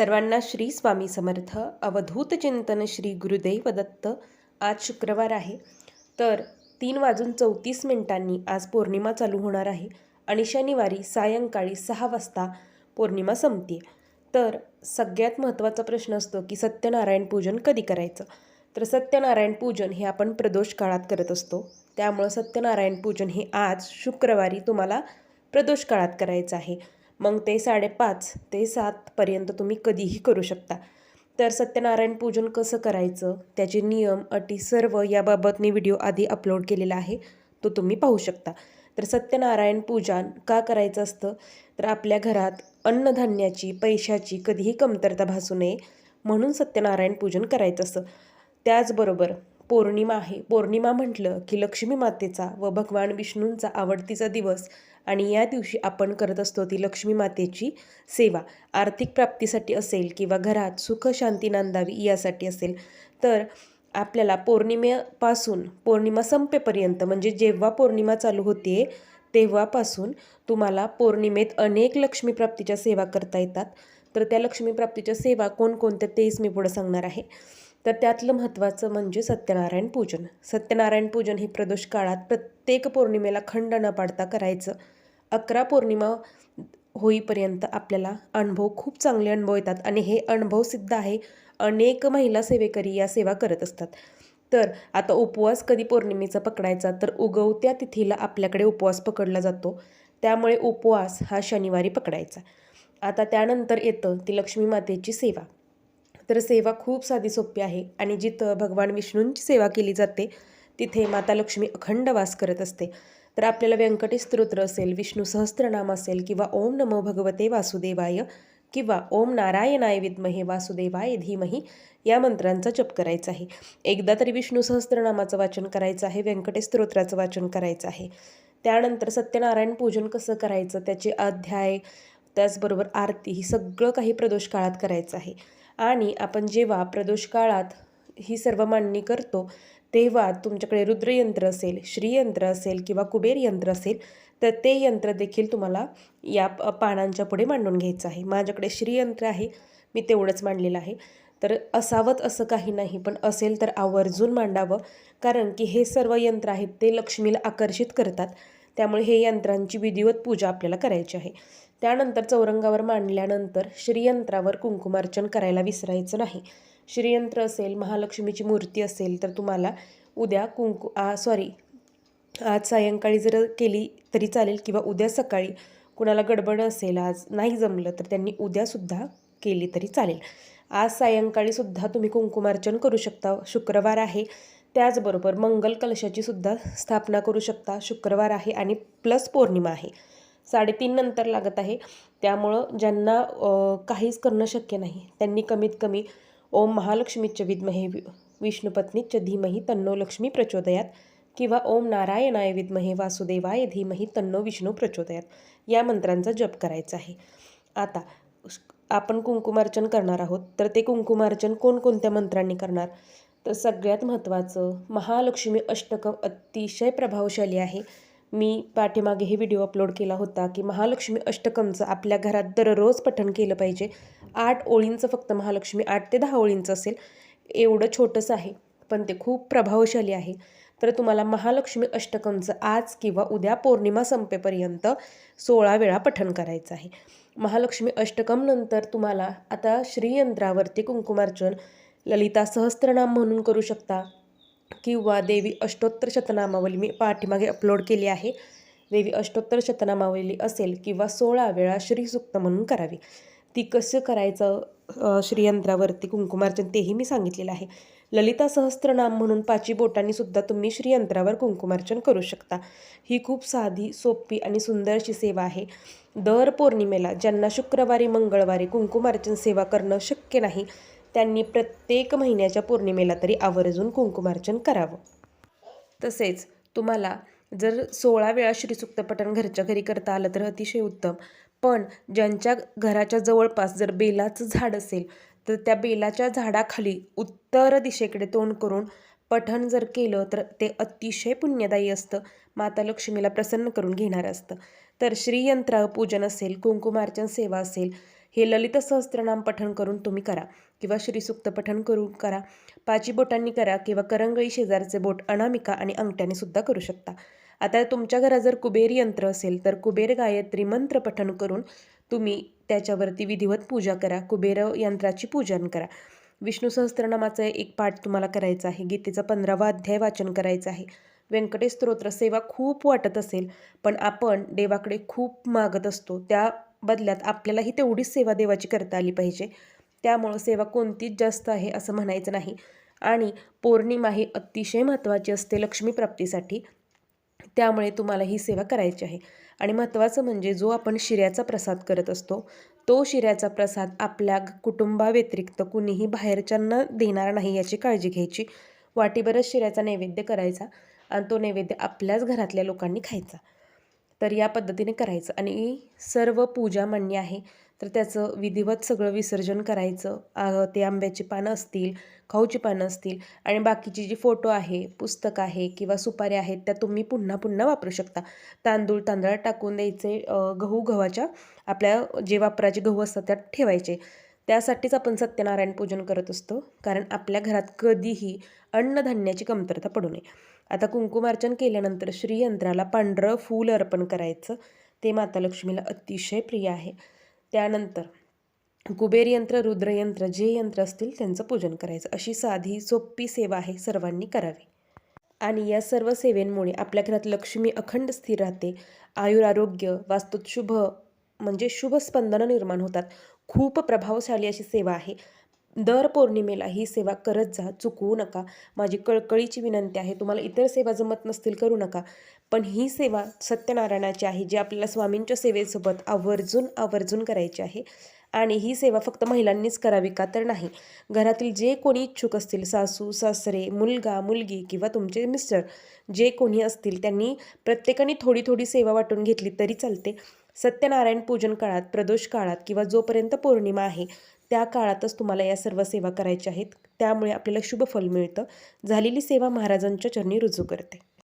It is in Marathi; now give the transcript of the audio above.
सर्वांना श्री स्वामी समर्थ. अवधूत चिंतन श्री गुरुदेव दत्त. आज शुक्रवार आहे, तर 3:34 आज पौर्णिमा चालू होणार आहे आणि शनिवारी सायंकाळी 6 वाजता पौर्णिमा संपते. तर सगळ्यात महत्त्वाचा प्रश्न असतो की सत्यनारायण पूजन कधी करायचं. तर सत्यनारायण पूजन हे आपण प्रदोष काळात करत असतो. त्यामुळं सत्यनारायण पूजन हे आज शुक्रवारी तुम्हाला प्रदोष काळात करायचं आहे. मग ते 5:30 ते 7 तुम्ही कधीही करू शकता. तर सत्यनारायण पूजन कसं करायचं, त्याचे नियम, अटी सर्व याबाबत मी व्हिडिओ आधी अपलोड केलेला आहे, तो तुम्ही पाहू शकता. तर सत्यनारायण पूजन का करायचं असतं, तर आपल्या घरात अन्नधान्याची, पैशाची कधीही कमतरता भासू नये म्हणून सत्यनारायण पूजन करायचं असतं. त्याचबरोबर पौर्णिमा आहे. पौर्णिमा म्हटलं की लक्ष्मी मातेचा व भगवान विष्णूंचा आवडतीचा दिवस आणि या दिवशी आपण करत असतो ती लक्ष्मी मातेची सेवा. आर्थिक प्राप्तीसाठी असेल किंवा घरात सुख शांती नांदावी यासाठी असेल. तर आपल्याला पौर्णिमेपासून पौर्णिमा संपेपर्यंत म्हणजे जेव्हा पौर्णिमा चालू होते तेव्हापासून तुम्हाला पौर्णिमेत अनेक लक्ष्मीप्राप्तीच्या सेवा करता येतात. तर त्या लक्ष्मीप्राप्तीच्या सेवा कोणकोणत्या तेच मी पुढं सांगणार आहे. तर त्यातलं महत्त्वाचं म्हणजे सत्यनारायण पूजन. सत्यनारायण पूजन हे प्रदोष काळात प्रत्येक पौर्णिमेला खंड न पाडता करायचं. 11 पौर्णिमा होईपर्यंत आपल्याला खूप चांगले अनुभव येतात आणि हे अनुभव सिद्ध आहे. अनेक महिला सेवेकरी या सेवा करत असतात. तर आता उपवास कधी पौर्णिमेचा पकडायचा, तर उगवत्या तिथीला आपल्याकडे उपवास पकडला जातो. त्यामुळे उपवास हा शनिवारी पकडायचा. आता त्यानंतर येतं ती लक्ष्मी मातेची सेवा. तर सेवा खूप साधी सोपी आहे आणि जिथं भगवान विष्णूंची सेवा केली जाते तिथे माता लक्ष्मी अखंड वास करत असते. तर आपल्याला व्यंकटेश स्तोत्र असेल, विष्णू सहस्त्रनाम असेल किंवा ओम नमो भगवते वासुदेवाय किंवा ओम नारायणाय विद्महे वासुदेवाय धीमहि या मंत्रांचा जप करायचा आहे. एकदा तरी विष्णू सहस्त्रनामाचं वाचन करायचं आहे, व्यंकटेश स्तोत्राचं वाचन करायचं आहे. त्यानंतर सत्यनारायण पूजन कसं करायचं, त्याचे अध्याय, त्याचबरोबर आरती, ही सगळं काही प्रदोष काळात करायचं आहे. आणि आपण जेव्हा प्रदोष काळात ही सर्व मांडणी करतो तेव्हा तुमच्याकडे रुद्रयंत्र असेल, श्रीयंत्र असेल किंवा कुबेर यंत्र असेल, तर ते यंत्र देखील तुम्हाला या पानांच्या पुढे मांडून घ्यायचं आहे. माझ्याकडे श्रीयंत्र आहे, मी तेवढंच मांडलेलं आहे. तर असावंच असं काही नाही, पण असेल तर आवर्जून मांडावं, कारण की हे सर्व यंत्र आहेत ते लक्ष्मीला आकर्षित करतात. त्यामुळे हे यंत्रांची विधिवत पूजा आपल्याला करायची आहे. त्यानंतर चौरंगावर मांडल्यानंतर श्रीयंत्रावर कुंकुमार्चन करायला विसरायचं नाही. श्रीयंत्र असेल, महालक्ष्मीची मूर्ती असेल, तर तुम्हाला उद्या आज सायंकाळी जर केली तरी चालेल किंवा उद्या सकाळी. कुणाला गडबड असेल, आज नाही जमलं, तर त्यांनी उद्यासुद्धा केली तरी चालेल. आज सायंकाळीसुद्धा तुम्ही कुंकुमार्चन करू शकता. शुक्रवार आहे. त्याचबरोबर मंगल कलशाची सुद्धा स्थापना करू शकता. शुक्रवार आहे आणि प्लस पौर्णिमा आहे. 3:30 नंतर लागत आहे. त्यामुळं ज्यांना काहीच करणं शक्य नाही त्यांनी कमीत कमी ओम महालक्ष्मीच्या विद्महे विष्णुपत्नीच्या धीमहि तन्नो लक्ष्मी प्रचोदयात किंवा ओम नारायणाय विद्महे वासुदेवाय धीमहि तन्नो विष्णू प्रचोदयात या मंत्रांचा जप करायचा आहे. आता आपण कुंकुमार्चन करणार आहोत, तर ते कुंकुमार्चन कोणकोणत्या मंत्रांनी करणार, तर सगळ्यात महत्त्वाचं महालक्ष्मी अष्टकम अतिशय प्रभावशाली आहे. मी पाठीमागे हे व्हिडिओ अपलोड केला होता की महालक्ष्मी अष्टकमचं आपल्या घरात दररोज पठण केलं पाहिजे. 8 ओळींचं फक्त महालक्ष्मी, 8 ते 10 ओळींचं असेल, एवढं छोटंसं आहे पण ते खूप प्रभावशाली आहे. तर तुम्हाला महालक्ष्मी अष्टकमचं आज किंवा उद्या पौर्णिमा संपेपर्यंत 16 वेळा पठण करायचं आहे. महालक्ष्मी अष्टकम नंतर तुम्हाला आता श्रीयंत्रावरती कुंकुमार्चन ललिता सहस्त्रनाम म्हणून करू शकता किंवा देवी अष्टोत्तर शतनामावली मी पाठीमागे अपलोड केली आहे. देवी अष्टोत्तर शतनामावली असेल किंवा 16 वेळा श्रीसूक्त म्हणून करावी. ती कसं करायचं श्रीयंत्रावरती कुंकुमार्चन तेही मी सांगितलेलं आहे. ललिता सहस्त्रनाम म्हणून 5 बोटांनी सुद्धा तुम्ही श्रीयंत्रावर कुंकुमार्चन करू शकता. ही खूप साधी, सोपी आणि सुंदर अशी सेवा आहे. दर पौर्णिमेला ज्यांना शुक्रवारी, मंगळवारी कुंकुमार्चन सेवा करणं शक्य नाही त्यांनी प्रत्येक महिन्याच्या पौर्णिमेला तरी आवर्जून कुंकुमार्चन करावं. तसेच तुम्हाला जर 16 वेळा श्रीसूक्त पठण घरच्या घरी करता आलं तर अतिशय उत्तम. पण ज्यांच्या घराच्या जवळपास जर बेलाचं झाड असेल तर त्या बेलाच्या झाडाखाली उत्तर दिशेकडे तोंड करून पठण जर केलं तर ते अतिशय पुण्यदायी असतं. माता लक्ष्मीला प्रसन्न करून घेणारं असतं. तर श्रीयंत्र पूजन असेल, कुंकुमार्चन सेवा असेल, हे ललित सहस्त्रनाम पठण करून तुम्ही करा किंवा श्रीसूक्त पठण करून करा. 5 बोटांनी करा किंवा करंगळी शेजारचे बोट अनामिका आणि अंगठ्याने सुद्धा करू शकता. आता तुमच्या घरात जर कुबेर यंत्र असेल तर कुबेर गायत्री मंत्र पठण करून तुम्ही त्याच्यावरती विधिवत पूजा करा. कुबेर यंत्राची पूजन करा. विष्णू सहस्त्रनामाचा एक पाठ तुम्हाला करायचा आहे. गीतेचा 15वा अध्याय वाचन करायचं आहे. व्यंकटेश स्तोत्र सेवा खूप वाटत असेल पण आपण देवाकडे खूप मागत असतो, त्या बदल्यात आपल्यालाही तेवढीच सेवा देवाची करता आली पाहिजे. त्यामुळं सेवा कोणतीच जास्त आहे असं म्हणायचं नाही. आणि पौर्णिमा ही अतिशय महत्त्वाची असते लक्ष्मीप्राप्तीसाठी, त्यामुळे तुम्हाला ही सेवा करायची आहे. आणि महत्त्वाचं म्हणजे जो आपण शिऱ्याचा प्रसाद करत असतो तो शिऱ्याचा प्रसाद आपल्या कुटुंबाव्यतिरिक्त कुणीही बाहेरच्यांना देणार नाही याची काळजी घ्यायची. वाटीभरच शिऱ्याचा नैवेद्य करायचा आणि तो नैवेद्य आपल्याच घरातल्या लोकांनी खायचा. तर या पद्धतीने करायचं. आणि सर्व पूजा मान्य आहे तर त्याचं विधिवत सगळं विसर्जन करायचं. ते आंब्याची पानं असतील, खाऊची पानं असतील आणि बाकीची जी फोटो आहे, पुस्तक आहे किंवा सुपाऱ्या आहेत त्या तुम्ही पुन्हा पुन्हा वापरू शकता. तांदळात टाकून द्यायचे. गव्हाच्या आपल्या जे वापराचे गहू असतात त्यात ठेवायचे. त्यासाठीच आपण सत्यनारायण पूजन करत असतो, कारण आपल्या घरात कधीही अन्नधान्याची कमतरता पडू नये. आता कुंकुमार्चन केल्यानंतर श्रीयंत्राला पांढरं फूल अर्पण करायचं. ते माता लक्ष्मीला अतिशय प्रिय आहे. त्यानंतर कुबेर यंत्र, रुद्रयंत्र जे यंत्र असतील त्यांचं पूजन करायचं. अशी साधी सोपी सेवा आहे, सर्वांनी करावी. आणि या सर्व सेवेंमुळे आपल्या घरात लक्ष्मी अखंड स्थिर राहते. आयुरारोग्य, वास्तूत शुभ म्हणजे शुभ स्पंदनं निर्माण होतात. खूप प्रभावशाली अशी सेवा आहे. दर पौर्णिमेला ही सेवा करत जा, चुकवू नका. माझी कळकळीची विनंती आहे. तुम्हाला इतर सेवा जमत नसतील करू नका, पण ही सेवा सत्यनारायणाची आहे जी आपल्याला स्वामींच्या सेवेसोबत आवर्जून करायची आहे. आणि ही सेवा फक्त महिलांनीच करावी का तर नाही, घरातील जे कोणी इच्छुक असतील, सासू सासरे, मुलगा मुलगी किंवा तुमचे मिस्टर जे कोणी असतील त्यांनी प्रत्येकाने थोडी थोडी सेवा वाटून घेतली तरी चालते. सत्यनारायण पूजन काळात, प्रदोष काळात किंवा जोपर्यंत पौर्णिमा आहे त्या काळातच तुम्हाला या सर्व सेवा करायच्या आहेत. त्यामुळे आपल्याला शुभ फल मिळतं. झालेली सेवा महाराजांच्या चरणी रुजू करते.